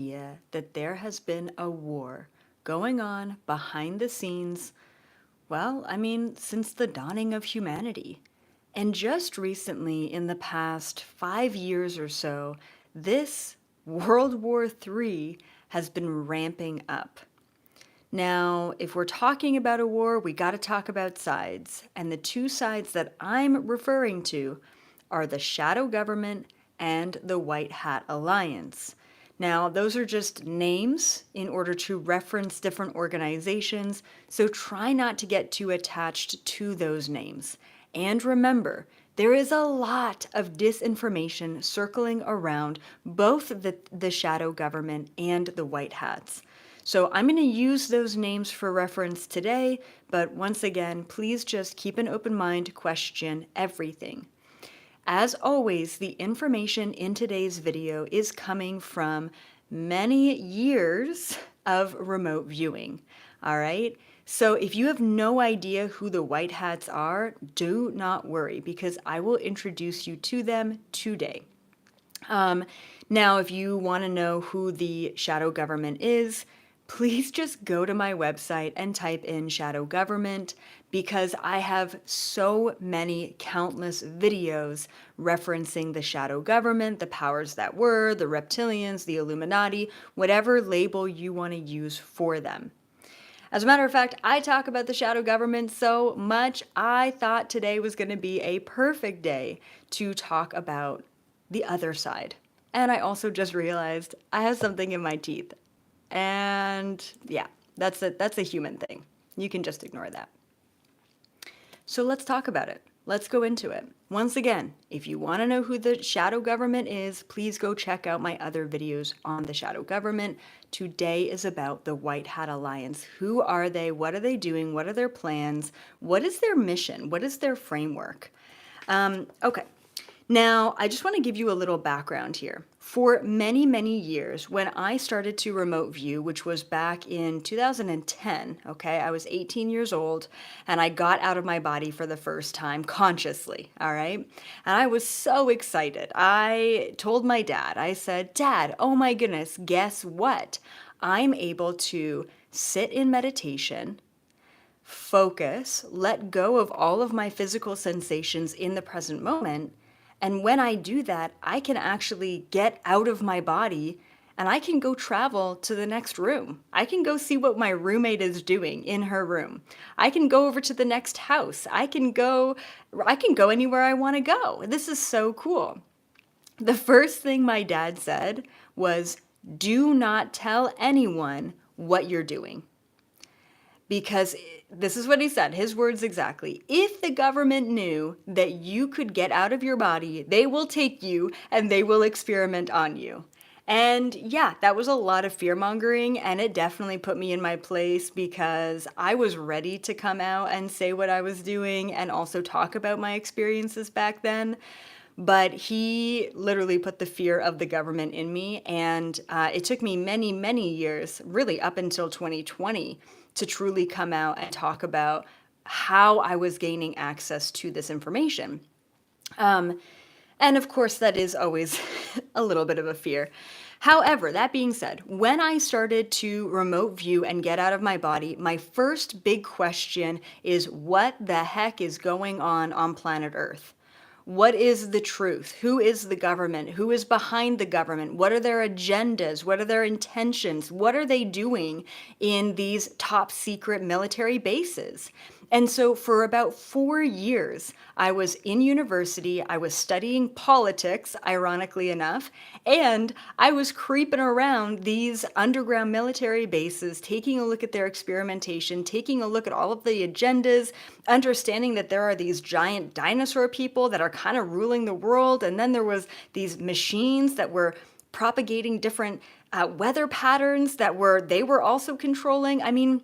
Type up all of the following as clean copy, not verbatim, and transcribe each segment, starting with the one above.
idea that there has been a war going on behind the scenes, well, since the dawning of humanity. And just recently, in the past 5 years or so, this World War III has been ramping up. Now, if we're talking about a war, we got to talk about sides. And the two sides that I'm referring to are the shadow government and the White Hat Alliance. Now, those are just names in order to reference different organizations, so try not to get too attached to those names. And remember, there is a lot of disinformation circling around both the shadow government and the White Hats. So I'm going to use those names for reference today, but once again, please just keep an open mind, question everything. As always, the information in today's video is coming from many years of remote viewing, all right? So if you have no idea who the White Hats are, do not worry because I will introduce you to them today. Now, if you want to know who the shadow government is, please just go to my website and type in shadow government because I have so many countless videos referencing the shadow government, the powers that were, the reptilians, the Illuminati, whatever label you want to use for them. As a matter of fact, I talk about the shadow government so much, I thought today was going to be a perfect day to talk about the other side. And I also just realized I have something in my teeth. And yeah, that's a human thing. You can just ignore that. So let's talk about it. Let's go into it. Once again, if you want to know who the shadow government is, please go check out my other videos on the shadow government. Today is about the White Hat Alliance. Who are they? What are they doing? What are their plans? What is their mission? What is their framework? Okay. Now, I just want to give you a little background here. For many, many years, when I started to remote view, which was back in 2010, okay, I was 18 years old and I got out of my body for the first time consciously, all right? And I was so excited. I told my dad, I said, "Dad, oh my goodness, guess what? I'm able to sit in meditation, focus, let go of all of my physical sensations in the present moment. And when I do that, I can actually get out of my body and I can go travel to the next room. I can go see what my roommate is doing in her room. I can go over to the next house. I can go anywhere I want to go. This is so cool." The first thing my dad said was, "Do not tell anyone what you're doing." Because this is what he said, his words exactly. "If the government knew that you could get out of your body, they will take you and they will experiment on you." And yeah, that was a lot of fear mongering, and it definitely put me in my place because I was ready to come out and say what I was doing and also talk about my experiences back then. But he literally put the fear of the government in me, and it took me many, many years, really up until 2020, to truly come out and talk about how I was gaining access to this information. And of course, that is always a little bit of a fear. However, that being said, when I started to remote view and get out of my body, my first big question is, what the heck is going on planet Earth? What is the truth? Who is the government? Who is behind the government? What are their agendas? What are their intentions? What are they doing in these top secret military bases? And so for about 4 years, I was in university, I was studying politics, ironically enough, and I was creeping around these underground military bases, taking a look at their experimentation, taking a look at all of the agendas, understanding that there are these giant dinosaur people that are kind of ruling the world, and then there was these machines that were propagating different weather patterns that they were also controlling.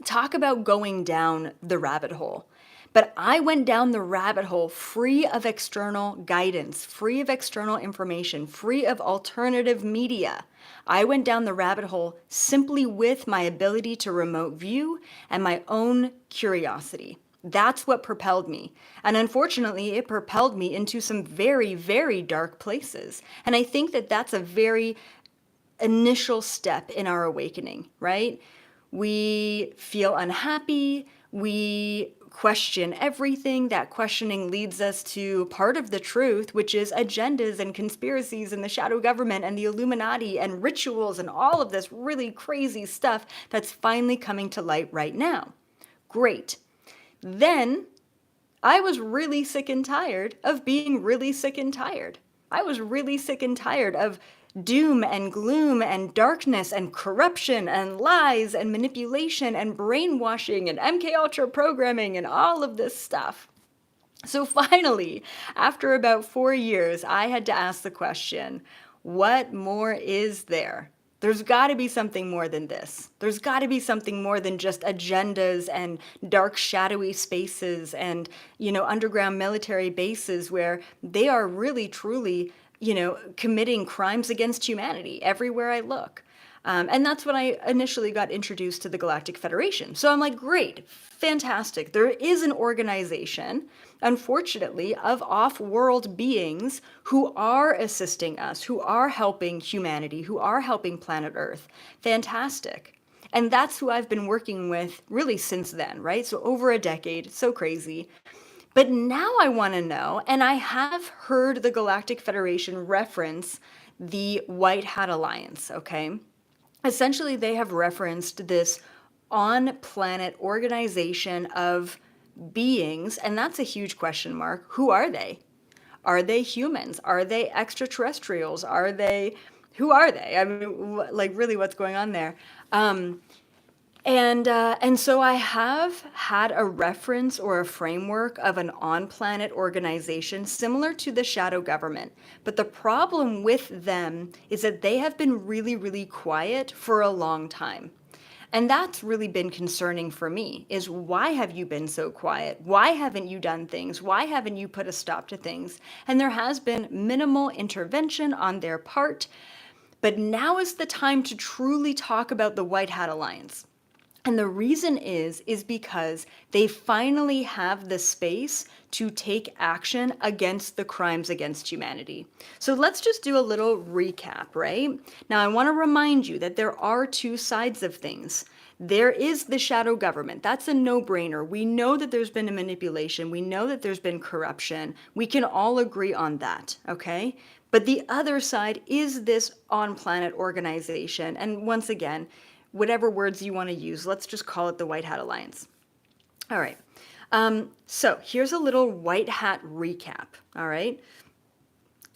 Talk about going down the rabbit hole. But I went down the rabbit hole free of external guidance, free of external information, free of alternative media. I went down the rabbit hole simply with my ability to remote view and my own curiosity. That's what propelled me. And unfortunately, it propelled me into some very, very dark places. And I think that that's a very initial step in our awakening, right? We feel unhappy. We question everything. That questioning leads us to part of the truth, which is agendas and conspiracies and the shadow government and the Illuminati and rituals and all of this really crazy stuff that's finally coming to light right now. Great. Then I was really sick and tired of being really sick and tired. I was really sick and tired of doom and gloom and darkness and corruption and lies and manipulation and brainwashing and MK Ultra programming and all of this stuff. So finally, after about 4 years, I had to ask the question, what more is there? There's got to be something more than this. There's got to be something more than just agendas and dark, shadowy spaces and, underground military bases where they are really, truly, committing crimes against humanity everywhere I look. And that's when I initially got introduced to the Galactic Federation. So I'm like, great, fantastic. There is an organization, unfortunately, of off-world beings who are assisting us, who are helping humanity, who are helping planet Earth. Fantastic. And that's who I've been working with really since then, right? So over a decade, so crazy. But now I want to know, and I have heard the Galactic Federation reference the White Hat Alliance, okay? Essentially, they have referenced this on-planet organization of beings, and that's a huge question mark. Who are they? Are they humans? Are they extraterrestrials? Who are they? I mean, like, really, what's going on there? And so I have had a reference or a framework of an on-planet organization similar to the shadow government. But the problem with them is that they have been really, really quiet for a long time. And that's really been concerning for me, is why have you been so quiet? Why haven't you done things? Why haven't you put a stop to things? And there has been minimal intervention on their part. But now is the time to truly talk about the White Hat Alliance. And the reason is because they finally have the space to take action against the crimes against humanity. So let's just do a little recap, right? Now, I want to remind you that there are two sides of things. There is the shadow government. That's a no-brainer. We know that there's been a manipulation. We know that there's been corruption. We can all agree on that, okay? But the other side is this on-planet organization. And once again, whatever words you want to use, let's just call it the White Hat Alliance. All right. So here's a little White Hat recap. All right.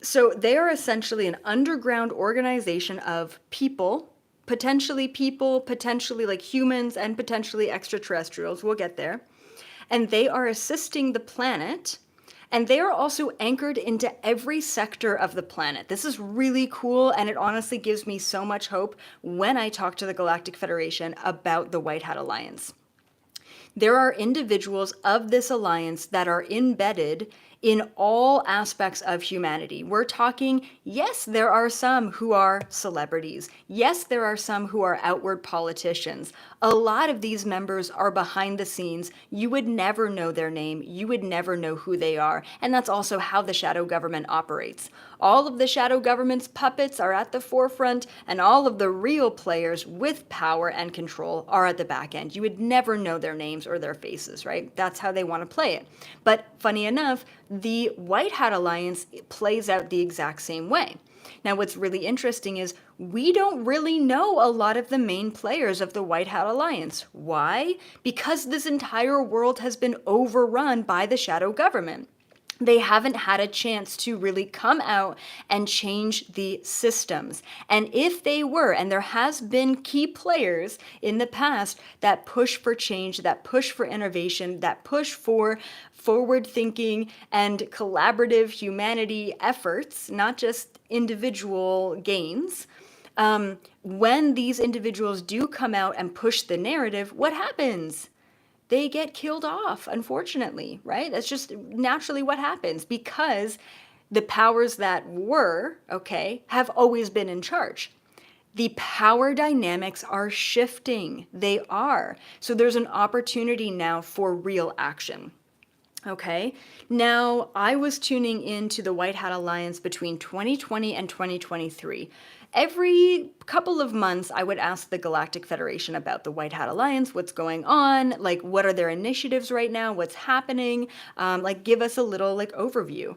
So they are essentially an underground organization of people, potentially like humans and potentially extraterrestrials. We'll get there. And they are assisting the planet. And they are also anchored into every sector of the planet. This is really cool, and it honestly gives me so much hope when I talk to the Galactic Federation about the White Hat Alliance. There are individuals of this alliance that are embedded in all aspects of humanity. We're talking, yes, there are some who are celebrities. Yes, there are some who are outward politicians. A lot of these members are behind the scenes. You would never know their name. You would never know who they are. And that's also how the shadow government operates. All of the shadow government's puppets are at the forefront, and all of the real players with power and control are at the back end. You would never know their names or their faces, right? That's how they want to play it. But funny enough, the White Hat Alliance plays out the exact same way. Now, what's really interesting is we don't really know a lot of the main players of the White Hat Alliance. Why? Because this entire world has been overrun by the shadow government. They haven't had a chance to really come out and change the systems. And if they were, and there has been key players in the past that push for change, that push for innovation, that push for forward thinking and collaborative humanity efforts, not just individual gains, when these individuals do come out and push the narrative, what happens? They get killed off, unfortunately, right? That's just naturally what happens because the powers that were, okay, have always been in charge. The power dynamics are shifting. They are. So there's an opportunity now for real action. Okay, now I was tuning into the White Hat Alliance between 2020 and 2023. every couple of months, I would ask the Galactic Federation about the White Hat Alliance, what's going on, like what are their initiatives right now, what's happening, like give us a little like overview.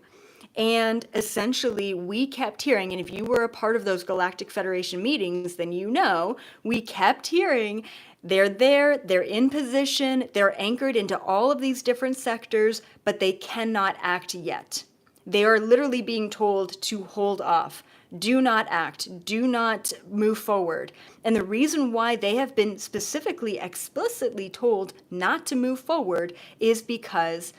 And essentially, we kept hearing, and if you were a part of those Galactic Federation meetings, then you know, we kept hearing they're there, they're in position, they're anchored into all of these different sectors, but they cannot act yet. They are literally being told to hold off. Do not act. Do not move forward. And the reason why they have been specifically, explicitly told not to move forward is because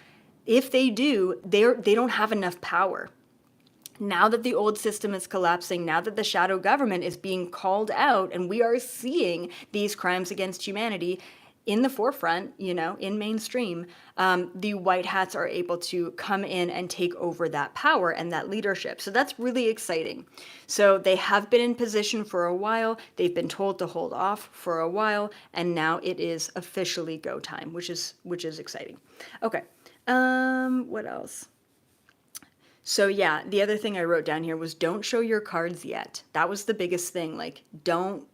if they do, they don't have enough power. Now that the old system is collapsing, now that the shadow government is being called out, and we are seeing these crimes against humanity in the forefront, in mainstream, the white hats are able to come in and take over that power and that leadership. So that's really exciting. So they have been in position for a while. They've been told to hold off for a while, and now it is officially go time, which is exciting. Okay. What else? So yeah, the other thing I wrote down here was don't show your cards yet. That was the biggest thing. Like don't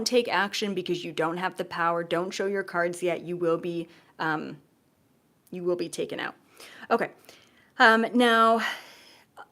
take action because you don't have the power. Don't show your cards yet. You will be taken out. Okay. Now,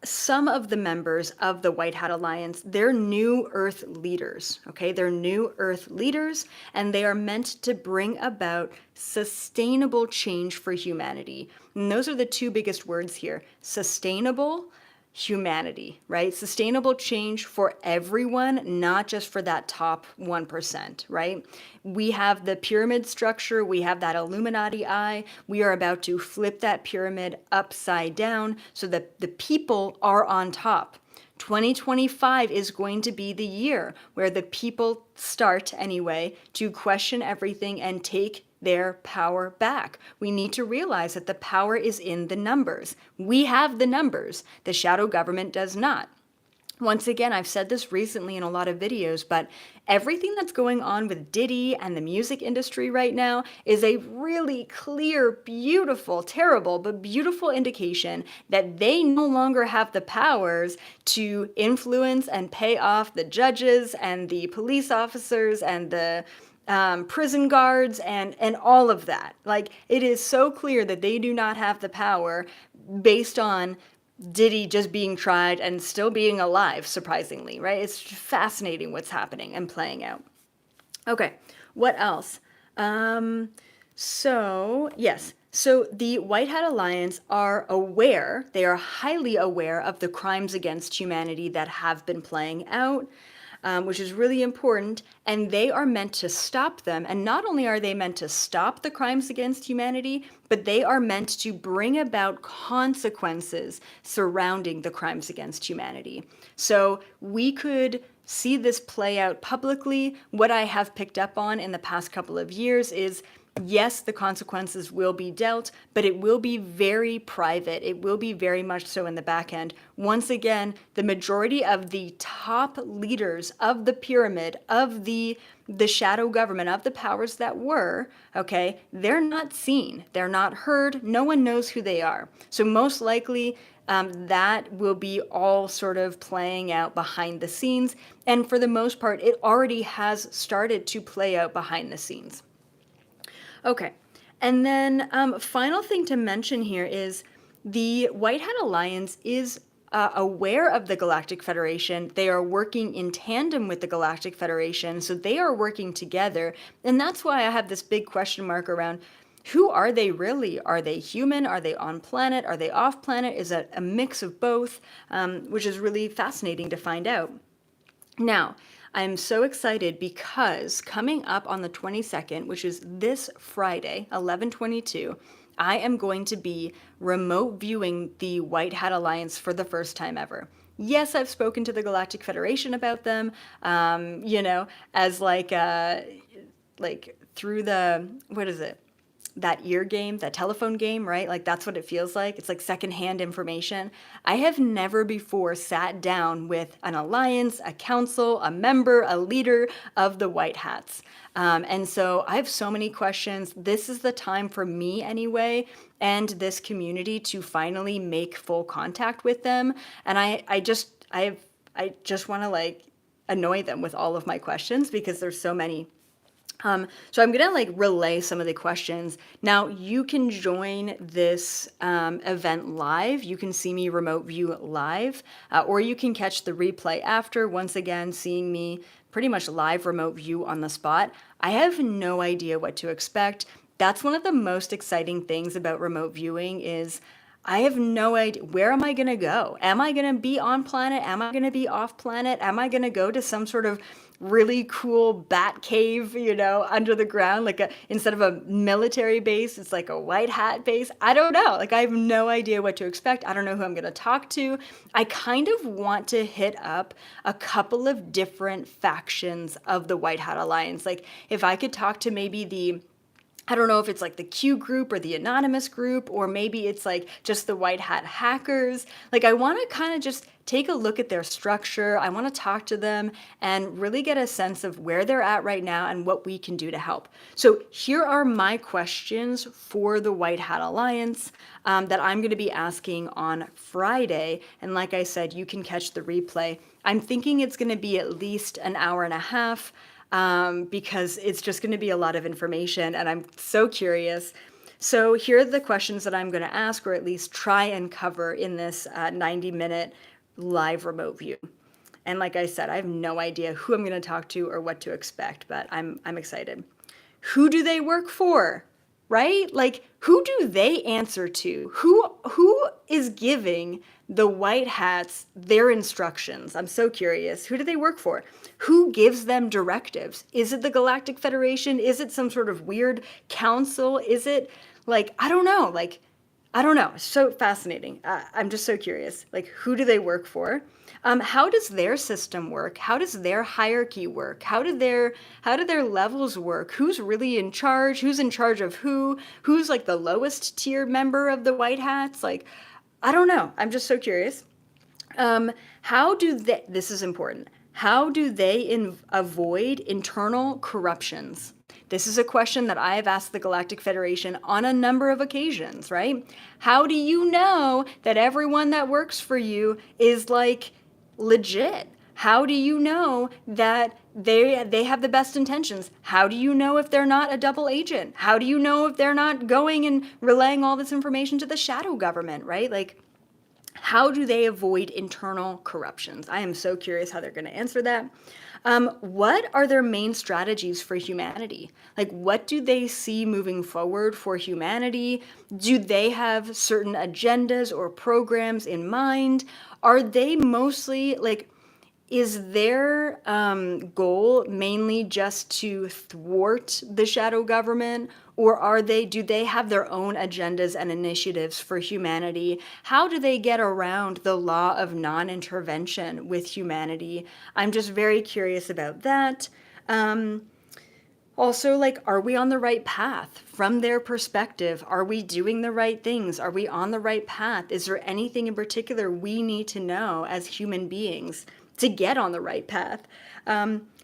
some of the members of the White Hat Alliance, they're new Earth leaders, okay? They're new Earth leaders, and they are meant to bring about sustainable change for humanity. And those are the two biggest words here: sustainable humanity, right? Sustainable change for everyone, not just for that top 1%, right? We have the pyramid structure, we have that Illuminati eye. We are about to flip that pyramid upside down so that the people are on top. 2025 is going to be the year where the people start, anyway, to question everything and take their power back. We need to realize that the power is in the numbers. We have the numbers. The shadow government does not. Once again, I've said this recently in a lot of videos, but everything that's going on with Diddy and the music industry right now is a really clear, beautiful, terrible, but beautiful indication that they no longer have the powers to influence and pay off the judges and the police officers and the prison guards and all of that. Like, it is so clear that they do not have the power based on Diddy just being tried and still being alive, surprisingly, right? It's fascinating what's happening and playing out. Okay, what else? Yes. So the White Hat Alliance are aware, they are highly aware of the crimes against humanity that have been playing out. Which is really important, and they are meant to stop them. And not only are they meant to stop the crimes against humanity, but they are meant to bring about consequences surrounding the crimes against humanity. So we could see this play out publicly. What I have picked up on in the past couple of years is, yes, the consequences will be dealt, but it will be very private. It will be very much so in the back end. Once again, the majority of the top leaders of the pyramid, of the shadow government, of the powers that were, okay, they're not seen. They're not heard. No one knows who they are. So most likely, that will be all sort of playing out behind the scenes. And for the most part, it already has started to play out behind the scenes. Okay, and then final thing to mention here is the White Hat Alliance is aware of the Galactic Federation. They are working in tandem with the Galactic Federation, so they are working together. And that's why I have this big question mark around who are they really? Are they human? Are they on planet? Are they off planet? Is it a mix of both? Which is really fascinating to find out. Now, I'm so excited because coming up on the 22nd, which is this Friday, 11/22, I am going to be remote viewing the White Hat Alliance for the first time ever. Yes, I've spoken to the Galactic Federation about them, as like through the, what is it? That ear game, that telephone game, right? Like that's what it feels like. It's like secondhand information. I have never before sat down with an alliance, a council, a member, a leader of the White Hats. And so I have so many questions. This is the time for me anyway, and this community to finally make full contact with them. And I just want to like annoy them with all of my questions because there's so many. So I'm gonna like relay some of the questions. Now you can join this event live. You can see me remote view live, or you can catch the replay after. Once again, seeing me pretty much live remote view on the spot. I have no idea what to expect. That's one of the most exciting things about remote viewing is I have no idea. Where am I going to go? Am I going to be on planet? Am I going to be off planet? Am I going to go to some sort of really cool bat cave, under the ground, like instead of a military base, it's like a white hat base? I don't know. Like, I have no idea what to expect. I don't know who I'm going to talk to. I kind of want to hit up a couple of different factions of the White Hat Alliance. Like, if I could talk to maybe I don't know if it's like the Q group or the anonymous group, or maybe it's like just the white hat hackers. Like, I want to kind of just take a look at their structure. I want to talk to them and really get a sense of where they're at right now and what we can do to help. So here are my questions for the White Hat Alliance that I'm going to be asking on Friday. And like I said, you can catch the replay. I'm thinking it's going to be at least an hour and a half. Because it's just going to be a lot of information and I'm so curious. So here are the questions that I'm going to ask, or at least try and cover in this 90-minute live remote view. And like I said, I have no idea who I'm going to talk to or what to expect, but I'm excited. Who do they work for? Right? Like, who do they answer to? Who is giving the white hats their instructions? I'm so curious. Who do they work for? Who gives them directives? Is it the Galactic Federation? Is it some sort of weird council? Is it like, I don't know. Like, I don't know. It's so fascinating. I'm just so curious. Like, who do they work for? How does their system work? How does their hierarchy work? How do their levels work? Who's really in charge? Who's in charge of who? Who's like the lowest tier member of the White Hats? Like, I don't know. I'm just so curious. How do they? This is important. How do they avoid internal corruptions? This is a question that I have asked the Galactic Federation on a number of occasions, right? How do you know that everyone that works for you is like legit? How do you know that they have the best intentions? How do you know if they're not a double agent? How do you know if they're not going and relaying all this information to the shadow government, right? Like, how do they avoid internal corruptions? I am so curious how they're going to answer that. What are their main strategies for humanity? Like, what do they see moving forward for humanity? Do they have certain agendas or programs in mind? Are they mostly like, is their goal mainly just to thwart the shadow government, or do they have their own agendas and initiatives for humanity? How do they get around the law of non-intervention with humanity? I'm just very curious about that. Also, like, are we on the right path from their perspective? Are we doing the right things? Are we on the right path? Is there anything in particular we need to know as human beings to get on the right path?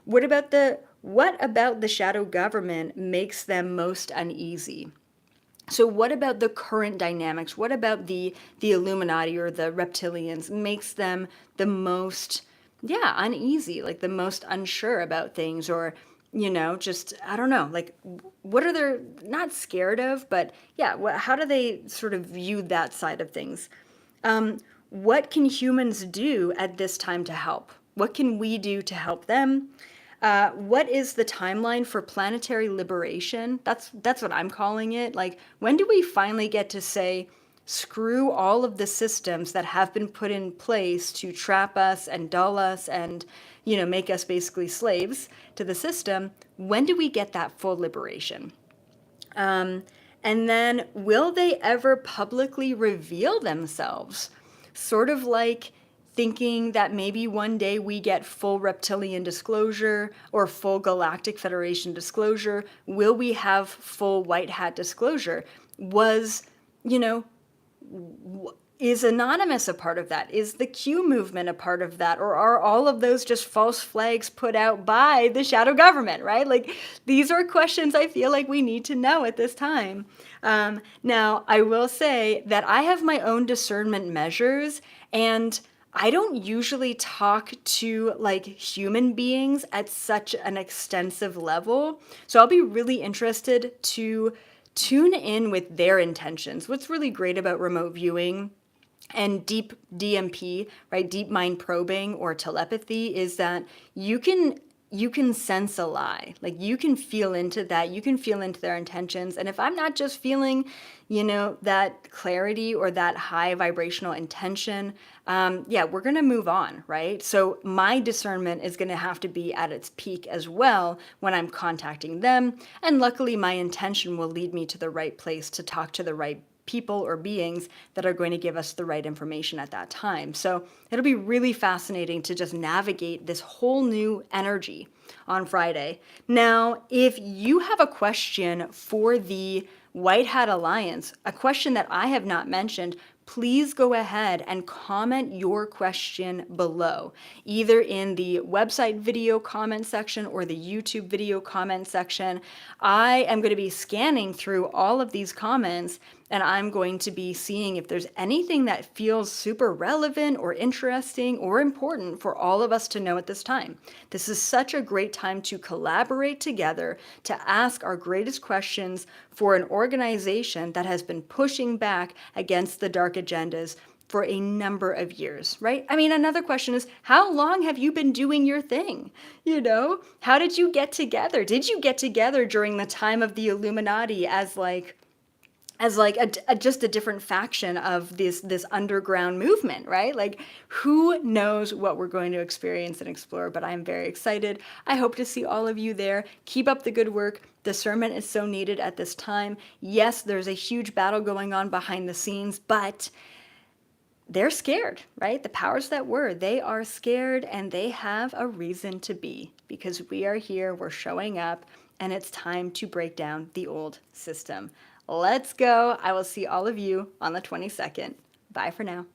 What about the shadow government makes them most uneasy? So what about the current dynamics? What about the Illuminati or the reptilians makes them the most, uneasy, like the most unsure about things, or just, I don't know, like, what are they not scared of, but how do they sort of view that side of things? What can humans do at this time to help? What can we do to help them? What is the timeline for planetary liberation? That's what I'm calling it. Like, when do we finally get to say, screw all of the systems that have been put in place to trap us and dull us and, make us basically slaves to the system? When do we get that full liberation? And then, will they ever publicly reveal themselves? Sort of like thinking that maybe one day we get full reptilian disclosure or full Galactic Federation disclosure. Will we have full white hat disclosure? Is Anonymous a part of that? Is the Q movement a part of that? Or are all of those just false flags put out by the shadow government, right? Like, these are questions I feel like we need to know at this time. Now, I will say that I have my own discernment measures, and I don't usually talk to like human beings at such an extensive level. So I'll be really interested to tune in with their intentions. What's really great about remote viewing and deep DMP, right? Deep mind probing or telepathy is that you can sense a lie. Like you can feel into that. You can feel into their intentions. And if I'm not just feeling, that clarity or that high vibrational intention, yeah, we're going to move on, right? So my discernment is going to have to be at its peak as well when I'm contacting them. And luckily, my intention will lead me to the right place to talk to the right people or beings that are going to give us the right information at that time. So it'll be really fascinating to just navigate this whole new energy on Friday. Now, if you have a question for the White Hat Alliance, a question that I have not mentioned, please go ahead and comment your question below, either in the website video comment section or the YouTube video comment section. I am going to be scanning through all of these comments, and I'm going to be seeing if there's anything that feels super relevant or interesting or important for all of us to know at this time. This is such a great time to collaborate together to ask our greatest questions for an organization that has been pushing back against the dark agendas for a number of years, right? I mean, another question is, how long have you been doing your thing? How did you get together? Did you get together during the time of the Illuminati as just a different faction of this underground movement, right? Like, who knows what we're going to experience and explore, but I'm very excited. I hope to see all of you there. Keep up the good work. Discernment is so needed at this time. Yes, there's a huge battle going on behind the scenes, but they're scared, right? The powers that were, they are scared, and they have a reason to be, because we are here, we're showing up, and it's time to break down the old system. Let's go. I will see all of you on the 22nd. Bye for now.